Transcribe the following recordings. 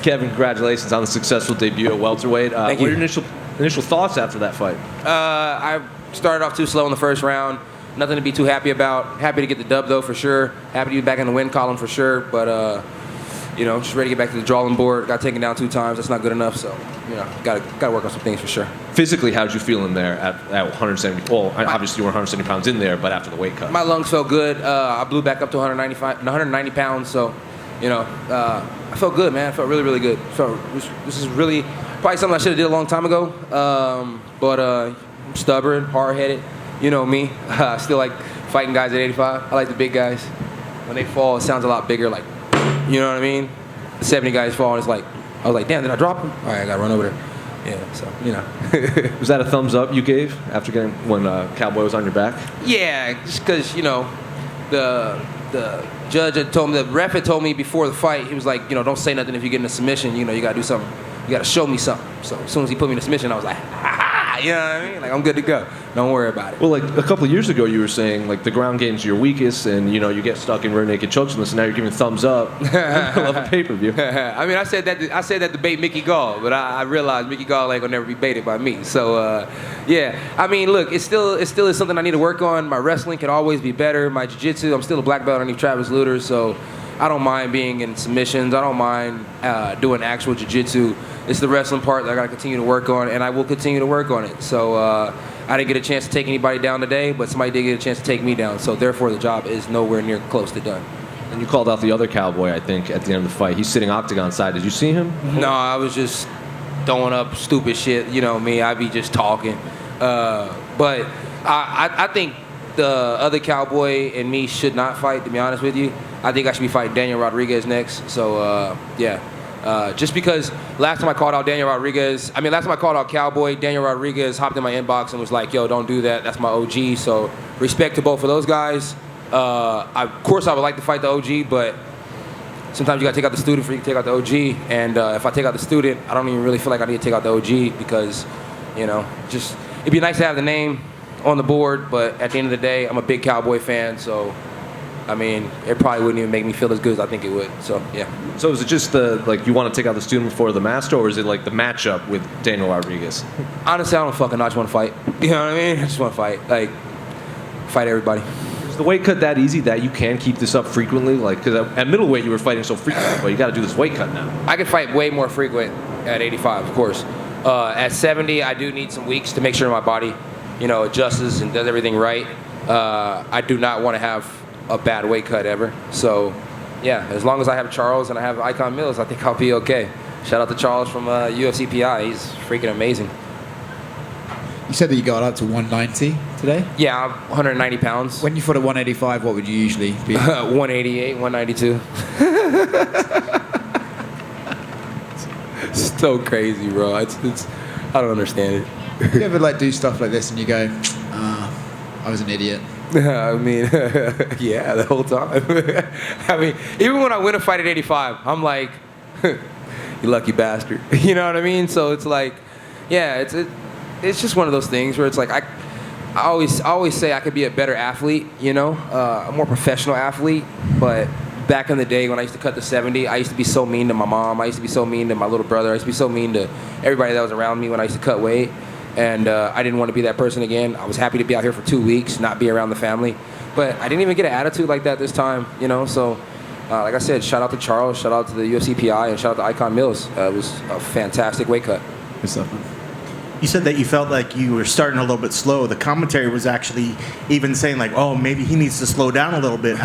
Kevin, congratulations on the successful debut at welterweight. Thank what you. are your initial thoughts after that fight? I started off too slow in the first round. Nothing to be too happy about. Happy to get the dub, though, for sure. Happy to be back in the win column, for sure. But, just ready to get back to the drawing board. Got taken down 2 times. That's not good enough. So, got to work on some things for sure. Physically, how did you feel in there at 170? Well, obviously you were 170 pounds in there, but after the weight cut. My lungs felt good. I blew back up to 190 pounds. So, I felt good, man. I felt really, really good. So this is really probably something I should have did a long time ago. But I'm stubborn, hard-headed. You know me. I still like fighting guys at 85. I like the big guys. When they fall, it sounds a lot bigger. Like, you know what I mean? The 70 guys fall, and it's like, I was like, damn, did I drop him? All right, I got to run over there. Yeah, so, Was that a thumbs up you gave after getting when Cowboy was on your back? Yeah, just because, the judge had told me, the ref had told me before the fight, he was like, don't say nothing if you get in a submission. You got to do something. You got to show me something. So as soon as he put me in a submission, I was like, ha, you know what I mean? Like, I'm good to go. Don't worry about it. Well, like a couple of years ago, you were saying like the ground game's your weakest, and you get stuck in rear naked chokes, and now you're giving thumbs up. I love a pay-per-view. I mean, I said that to bait Mickey Gall, but I realized Mickey Gall ain't gonna never be baited by me. So yeah, I mean, look, it still is something I need to work on. My wrestling can always be better. My jiu-jitsu, I'm still a black belt underneath Travis Luter, so I don't mind being in submissions. I don't mind doing actual jiu-jitsu. It's the wrestling part that I got to continue to work on, and I will continue to work on it. So I didn't get a chance to take anybody down today, but somebody did get a chance to take me down. So therefore, the job is nowhere near close to done. And you called out the other Cowboy, I think, at the end of the fight. He's sitting octagon side. Did you see him? No, I was just throwing up stupid shit. You know me, I be just talking. But I think the other Cowboy and me should not fight, to be honest with you. I think I should be fighting Daniel Rodriguez next. So, yeah. Just because last time I called out Cowboy, Daniel Rodriguez hopped in my inbox and was like, yo, don't do that. That's my OG. So respect to both of those guys. Of course, I would like to fight the OG, but sometimes you got to take out the student before you can take out the OG. And if I take out the student, I don't even really feel like I need to take out the OG because, just it'd be nice to have the name on the board. But at the end of the day, I'm a big Cowboy fan. So, I mean, it probably wouldn't even make me feel as good as I think it would. So, yeah. So is it just you want to take out the student before the master, or is it like the matchup with Daniel Rodriguez? Honestly, I don't fucking know. I just want to fight. You know what I mean? I just want to fight. Like, fight everybody. Is the weight cut that easy that you can keep this up frequently? Like, because at middleweight you were fighting so frequently, but you got to do this weight cut now. I could fight way more frequent at 85, of course. At 70, I do need some weeks to make sure my body, adjusts and does everything right. I do not want to have a bad weight cut ever. So, yeah, as long as I have Charles and I have Icon Mills, I think I'll be okay. Shout out to Charles from UFC PI. He's freaking amazing. You said that you got up to 190 today? Yeah, I'm 190 pounds. When you fought at 185, what would you usually be? 188, 192. So crazy, bro. It's I don't understand it. You ever do stuff like this and you go, I was an idiot? I mean, yeah, the whole time. I mean, even when I win a fight at 85, I'm like, you lucky bastard. You know what I mean? So it's like, yeah, it's just one of those things where it's like I always say I could be a better athlete, a more professional athlete. But back in the day when I used to cut the 70, I used to be so mean to my mom. I used to be so mean to my little brother. I used to be so mean to everybody that was around me when I used to cut weight. And I didn't want to be that person again. I was happy to be out here for 2 weeks, not be around the family. But I didn't even get an attitude like that this time, So, like I said, shout out to Charles, shout out to the UFC PI, and shout out to Icon Mills. It was a fantastic weight cut. Good stuff, man. You said that you felt like you were starting a little bit slow. The commentary was actually even saying oh, maybe he needs to slow down a little bit.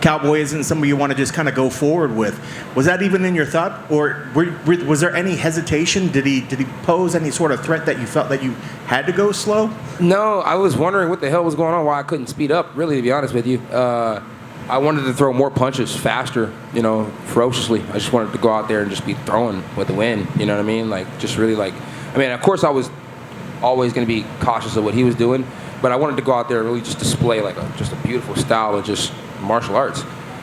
Cowboy isn't somebody you want to just kind of go forward with. Was that even in your thought, or was there any hesitation? Did he pose any sort of threat that you felt that you had to go slow? No, I was wondering what the hell was going on, why I couldn't speed up, really, to be honest with you. I wanted to throw more punches faster, ferociously. I just wanted to go out there and just be throwing with the wind, you know what I mean? Of course I was always going to be cautious of what he was doing, but I wanted to go out there and really just display just a beautiful style of just martial arts.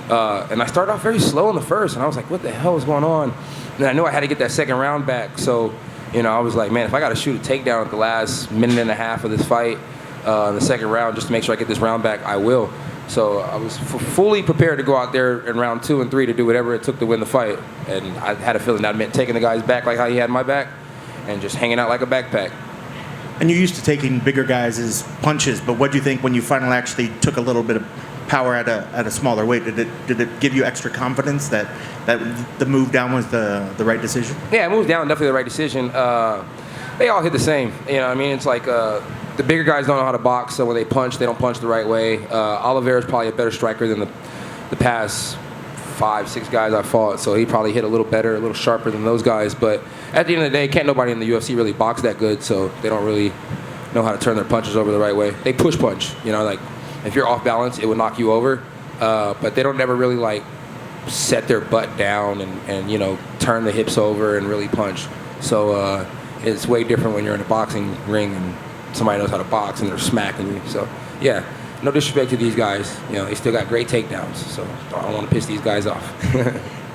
And I started off very slow in the first, and I was like, what the hell is going on? And I knew I had to get that second round back, so, I was like, man, if I got to shoot a takedown at the last minute and a half of this fight in the second round just to make sure I get this round back, I will. So I was fully prepared to go out there in round 2 and 3 to do whatever it took to win the fight. And I had a feeling that meant taking the guy's back like how he had my back and just hanging out like a backpack. And you're used to taking bigger guys' punches, but what do you think when you finally actually took a little bit of power at a smaller weight? Did it give you extra confidence that the move down was the right decision? Yeah, move down, definitely the right decision. They all hit the same. You know what I mean? It's like the bigger guys don't know how to box, so when they punch, they don't punch the right way. Oliveira's probably a better striker than the past 5-6 guys I fought, so he probably hit a little better, a little sharper than those guys. But at the end of the day, can't nobody in the UFC really box that good, so they don't really know how to turn their punches over the right way. They push punch, you know, like if you're off balance, it would knock you over. But they don't never really like set their butt down and you know, turn the hips over and really punch. So it's way different when you're in a boxing ring and somebody knows how to box and they're smacking you. So yeah, no disrespect to these guys. You know, they still got great takedowns. So I don't want to piss these guys off.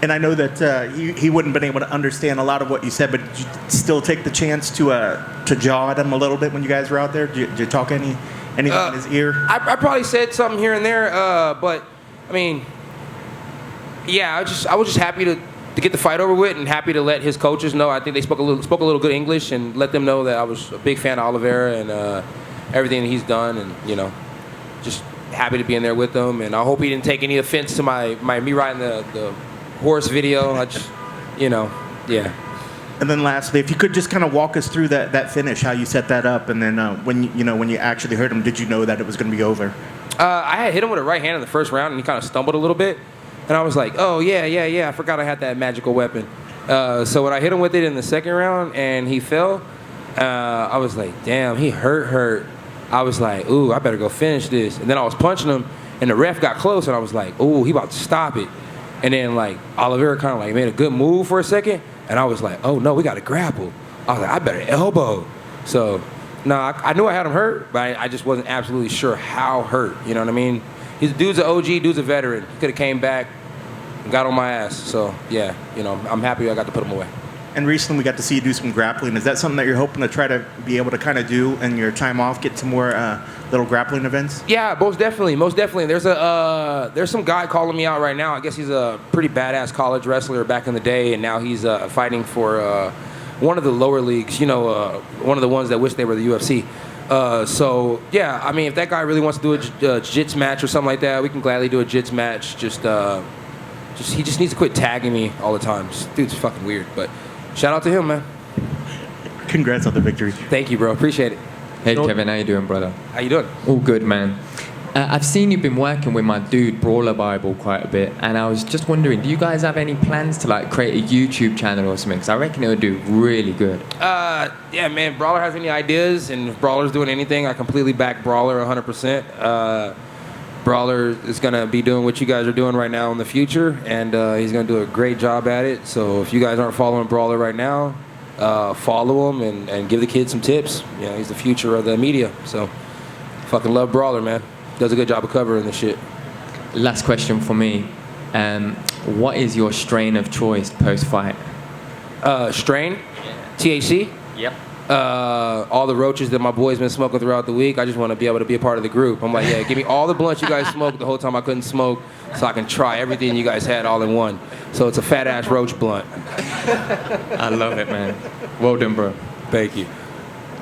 And I know that he wouldn't have been able to understand a lot of what you said, but did you still take the chance to jaw at him a little bit when you guys were out there? Did you talk anything in his ear? I probably said something here and there, but I mean, yeah, I was just happy to get the fight over with and happy to let his coaches know. I think they spoke a little good English and let them know that I was a big fan of Oliveira and everything that he's done, and you know, just happy to be in there with them. And I hope he didn't take any offense to me riding the horse video. I just, you know, yeah. And then lastly, if you could just kind of walk us through that finish, how you set that up, and then when you actually heard him, did you know that it was going to be over? I had hit him with a right hand in the first round, and he kind of stumbled a little bit. And I was like, oh, yeah, I forgot I had that magical weapon. So when I hit him with it in the second round and he fell, I was like, damn, he hurt. I was like, ooh, I better go finish this. And then I was punching him, and the ref got close, and I was like, ooh, he about to stop it. And then, like, Oliveira kind of, like, made a good move for a second, and I was like, oh, no, we got to grapple. I was like, I better elbow. So, no, I knew I had him hurt, but I just wasn't absolutely sure how hurt. You know what I mean? Dude's an OG, dude's a veteran. He could have came back and got on my ass. So, yeah, you know, I'm happy I got to put him away. And recently we got to see you do some grappling. Is that something that you're hoping to try to be able to kind of do in your time off, get some more little grappling events? Yeah, most definitely. There's some guy calling me out right now. I guess he's a pretty badass college wrestler back in the day, and now he's fighting for one of the lower leagues, you know, one of the ones that wish they were the UFC. So, yeah, I mean, if that guy really wants to do a jiu-jitsu match or something like that, we can gladly do a jiu-jitsu match. He just needs to quit tagging me all the time. Dude's fucking weird, but shout out to him, man. Congrats on the victory. Thank you, bro. Appreciate it. Hey, Kevin, how you doing, brother? How you doing? All good, man. I've seen you've been working with my dude, Brawler Bible, quite a bit, and I was just wondering, do you guys have any plans to, like, create a YouTube channel or something? Because I reckon it would do really good. Yeah, man, Brawler has any ideas, and if Brawler's doing anything, I completely back Brawler 100%. Brawler is going to be doing what you guys are doing right now in the future, and he's going to do a great job at it. So if you guys aren't following Brawler right now, follow him and give the kid some tips. You know, he's the future of the media. So fucking love Brawler, man. Does a good job of covering this shit. Last question for me. What is your strain of choice post-fight? Strain? THC? Yep. All the roaches that my boys been smoking throughout the week. I just want to be able to be a part of the group. I'm like, yeah, give me all the blunts you guys smoked the whole time I couldn't smoke, so I can try everything you guys had all in one. So it's a fat ass roach blunt. I love it, man. Well done, bro. Thank you.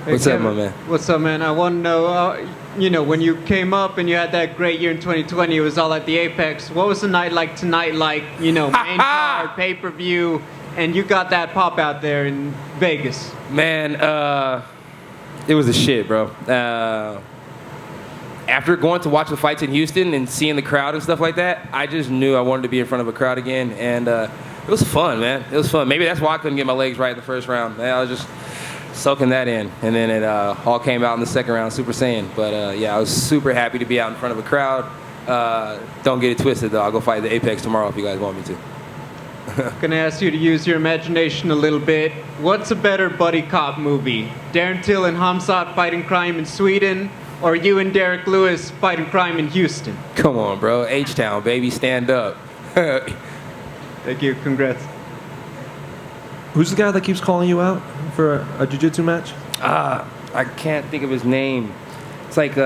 Hey, What's up, Kevin, my man? What's up, man? I want to know, you know, when you came up and you had that great year in 2020, it was all at the Apex. What was the night like tonight, like, you know, main card, pay-per-view, and you got that pop out there in Vegas? Man, it was a shit, bro. After going to watch the fights in Houston and seeing the crowd and stuff like that, I just knew I wanted to be in front of a crowd again, and it was fun, man. It was fun. Maybe that's why I couldn't get my legs right in the first round. Man, I was just soaking that in, and then it all came out in the second round, Super Saiyan. But yeah, I was super happy to be out in front of a crowd. Don't get it twisted, though. I'll go fight the Apex tomorrow if you guys want me to. Gonna ask you to use your imagination a little bit. What's a better buddy cop movie? Darren Till and Hamzat fighting crime in Sweden, or you and Derek Lewis fighting crime in Houston? Come on, bro. H-Town, baby. Stand up. Thank you. Congrats. Who's the guy that keeps calling you out for a jiu-jitsu match? I can't think of his name. It's like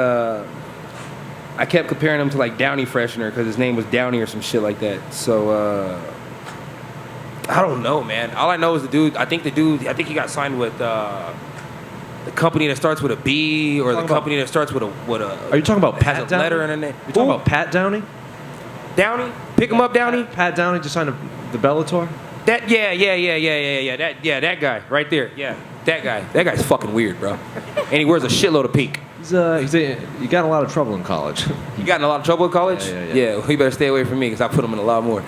I kept comparing him to like Downey Freshener because his name was Downey or some shit like that. So I don't know, man. All I know is the dude. I think he got signed with the company that starts with a B or the company that starts with a. Are you talking about Pat has a Downey? letter in the name. You talking about Pat Downey? Downey? Pick him up, Downey. Pat Downey just signed the Bellator. That that guy right there. Yeah, that guy. That guy's fucking weird, bro. And he wears a shitload of pink. He got in a lot of trouble in college. You got in a lot of trouble in college? Yeah. Yeah, well, you better stay away from me because I put him in a lot more.